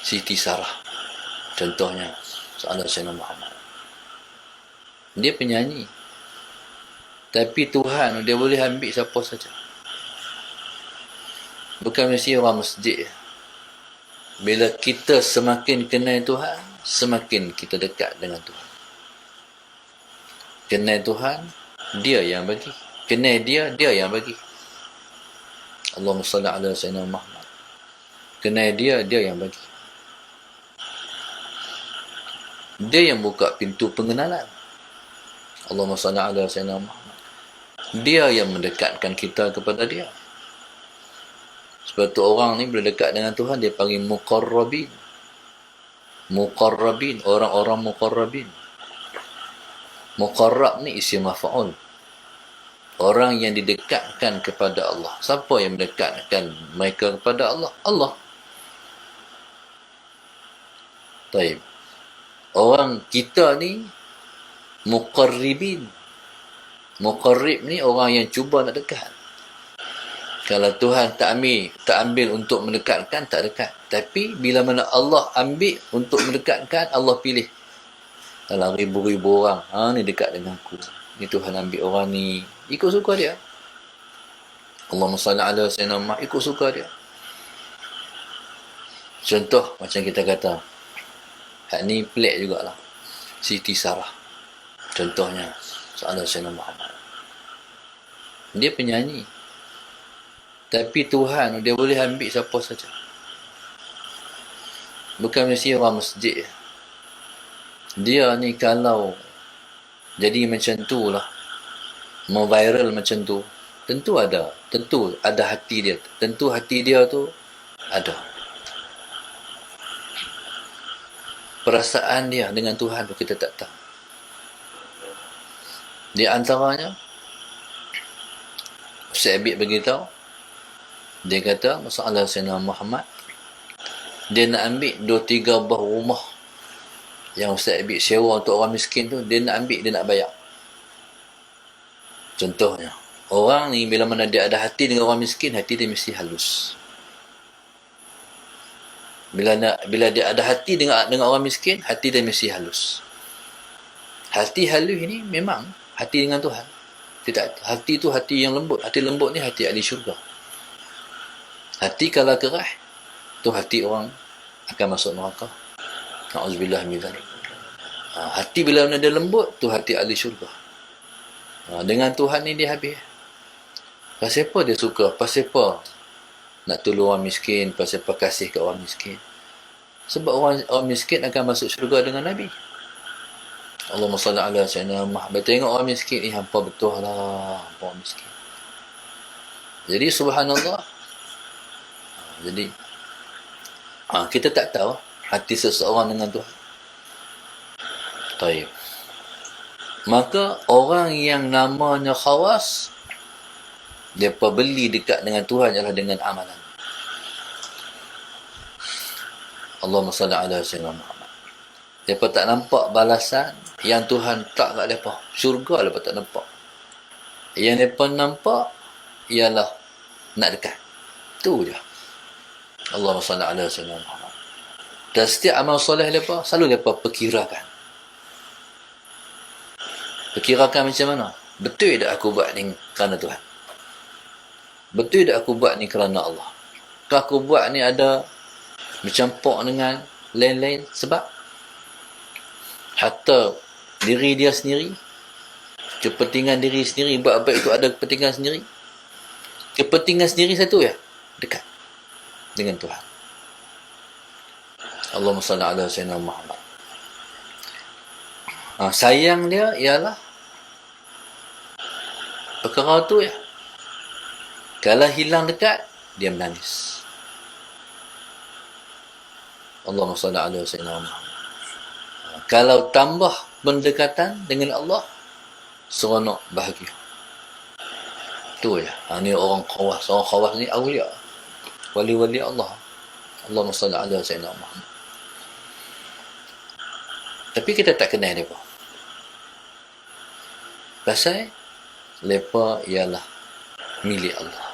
Siti Sarah contohnya, soalan Sayyidina Muhammad. Dia penyanyi, tapi Tuhan dia boleh ambil siapa saja. Bukan mesti orang masjid. Bila kita semakin kenal Tuhan, semakin kita dekat dengan Tuhan. Kenal Tuhan, dia yang bagi. Kenal dia, dia yang bagi. Allahumma salli ala Sayyidina Muhammad. Kenal dia, dia yang bagi. Dia yang buka pintu pengenalan. Allahumma salli ala Sayyidina Muhammad. Dia yang mendekatkan kita kepada dia. Sebab tu orang ni bila dekat dengan Tuhan, dia panggil muqarrabin. Muqarrabin, orang-orang muqarrabin. Muqarrab ni isim maf'ul. Orang yang didekatkan kepada Allah. Siapa yang mendekatkan mereka kepada Allah? Allah. Taib. Orang kita ni muqarribin. Muqarrib ni orang yang cuba nak dekat. Kalau Tuhan tak ambil untuk mendekatkan, tak dekat. Tapi bila mana Allah ambil untuk mendekatkan, Allah pilih. Dalam ribu-ribu orang, ni dekat dengan aku. Ni Tuhan ambil orang ni, ikut suka dia. Allahumma salli ala Sayyidina Muhammad, ikut suka dia. Contoh macam kita kata, hak ni pelik jugalah. Siti Sarah contohnya, soalan Sayyidina Muhammad. Dia penyanyi, tapi Tuhan dia boleh ambil siapa saja. Bukan mesti orang masjid. Dia ni kalau jadi macam tu lah, mau viral macam tu, tentu ada hati dia. Tentu hati dia tu ada perasaan dia dengan Tuhan tu, kita tak tahu. Di antaranya Ustaz Abid beritahu, dia kata masalah Sayyidina Muhammad, dia nak ambil 2-3 buah rumah yang Ustaz Abid sewa untuk orang miskin tu, dia nak ambil, dia nak bayar. Contohnya, orang ni bila mana dia ada hati dengan orang miskin, hati dia mesti halus. Bila dia ada hati dengan orang miskin, hati dia mesti halus. Hati halus ini memang hati dengan Tuhan. Hati tu hati yang lembut. Hati lembut ni hati ahli syurga. Hati kalau keras, tu hati orang akan masuk neraka. Na'udzubillah min dzalik. Hati bila mana dia lembut, tu hati ahli syurga. Dengan Tuhan ni dia habis. Pasal apa dia suka? Pasal apa nak tolong orang miskin? Pasal apa kasih ke orang miskin? Sebab orang miskin akan masuk syurga dengan Nabi. Allahumma salli ala Sayyidina Muhammad. Tengok orang miskin ni, hampa betul lah, hampa orang miskin. Jadi subhanallah. Jadi kita tak tahu hati seseorang dengan Tuhan. Taib. Maka orang yang namanya khawas, dia beli dekat dengan Tuhan adalah dengan amalan. Allahumma salli ala Sayyidina Muhammad. Mereka tak nampak balasan yang Tuhan tak kat mereka. Syurga mereka tak nampak. Yang mereka nampak ialah nak dekat. Itu je. Allahumma salli ala Sayyidina Muhammad. Dan setiap amal soleh mereka, selalu mereka perkirakan. Perkirakan macam mana? Betul tak aku buat ni kerana Tuhan? Betul tak aku buat ni kerana Allah? Kalau aku buat ni ada bercampur dengan lain-lain sebab hatta diri dia sendiri, kepentingan diri sendiri, buat baik itu ada kepentingan sendiri. Kepentingan sendiri satu ya, dekat dengan Tuhan. Allahumma salli ala Sayyidina Muhammad. Sayang dia ialah perkara tu ya. Kalau hilang dekat, dia menangis. Allahumma salli ala Sayyidina Muhammad. Kalau tambah pendekatan dengan Allah, seronok, bahagia. Tu ya. Ni orang khawas. Orang khawas ni awliya. Wali-wali Allah. Allahumma salli ala Sayyidina Muhammad. Tapi kita tak kenal mereka. Pasal mereka ialah milik Allah.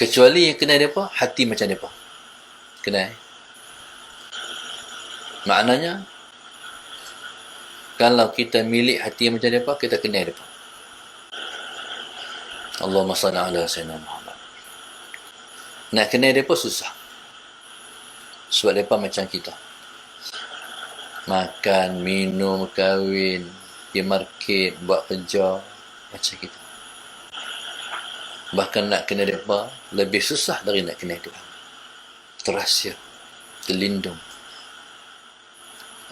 Kecuali yang kenal mereka, hati macam mereka. Kenal. Maknanya, kalau kita milik hati macam mereka, kita kenal mereka. Allahumma salli ala sayyidina Muhammad. Nak kenal mereka susah. Sebab mereka macam kita. Makan, minum, kahwin, pergi market, buat kerja, macam kita. Bahkan nak kenal mereka, lebih susah dari nak kenal Tuhan. Terahsia, terlindung.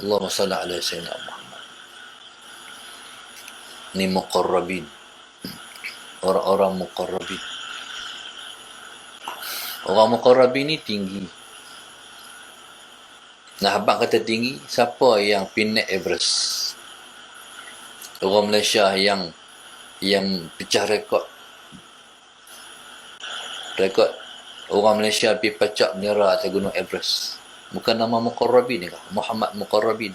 Allahumma salli ala sayyidina Muhammad. Ni muqarrabin. Orang-orang muqarrabin. Orang muqarrabin ni tinggi. Nah, abang kata tinggi, siapa yang pinnack Everest? Orang Malaysia yang pecah rekod. Orang Malaysia pergi pacak bendera atas gunung Everest. Bukan nama Muqarrabin ni kah? Muhammad Muqarrabin.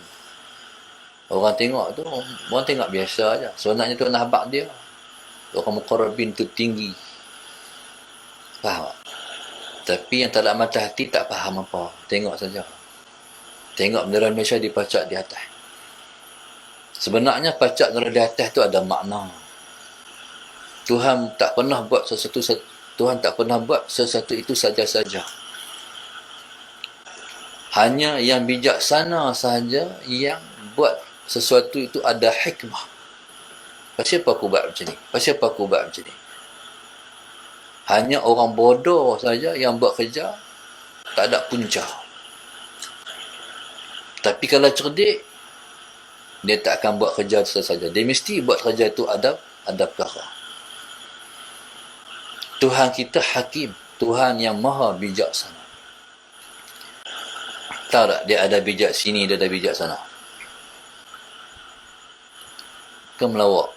Orang tengok tu, orang tengok biasa aja. Sebenarnya tu nak habaq dia. Orang Muqarrabin tu tinggi. Faham tak? Tapi yang tak ada mata hati tak faham apa. Tengok saja. Tengok bendera Malaysia dipacak di atas. Sebenarnya pacak bendera di atas tu ada makna. Tuhan tak pernah buat sesuatu itu saja-saja. Hanya yang bijaksana sahaja yang buat sesuatu itu ada hikmah. Pasal apa aku buat macam ni? Pasal apa aku buat macam ni? Hanya orang bodoh saja yang buat kerja tak ada punca. Tapi kalau cerdik, dia tak akan buat kerja itu saja. Dia mesti buat kerja itu ada perkara. Tuhan kita hakim. Tuhan yang maha bijaksana. Tahu tak? Dia ada bijak sini, dia ada bijak sana. Ke melawak.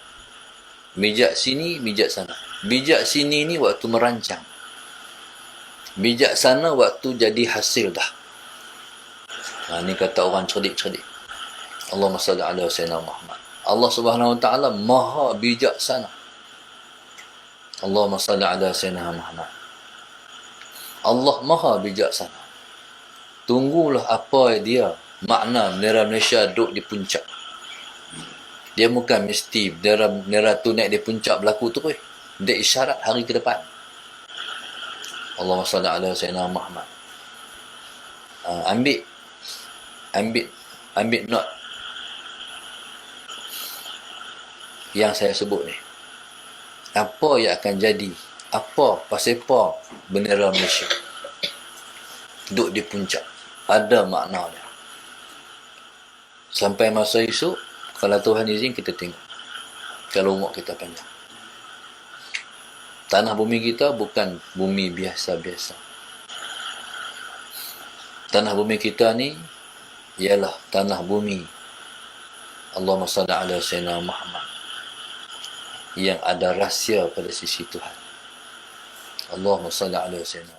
Bijak sini, bijak sana. Bijak sini ni waktu merancang. Bijak sana waktu jadi hasil dah. Ini kata orang cerdik-cerdik. Allahumma salli ala sayyidina Muhammad. Allah Subhanahu wa taala maha bijaksana. Allahumma salli ala sayyidina Muhammad. Allah maha bijaksana. Tunggulah apa dia makna bendera Malaysia duduk di puncak. Dia bukan mesti bendera tu naik di puncak berlaku tu. Dia isyarat hari ke depan. Allahumma salli ala sayyidina Muhammad. Ambil note yang saya sebut ni. Apa yang akan jadi? Pasal apa bendera Malaysia duduk di puncak? Ada makna dia. Sampai masa esok, kalau Tuhan izin kita tengok. Kalau umur kita panjang. Tanah bumi kita bukan bumi biasa-biasa. Tanah bumi kita ni ialah tanah bumi Allahumma salli ala sayyidina Muhammad yang ada rahsia pada sisi Tuhan. Allahumma salli ala sayyidina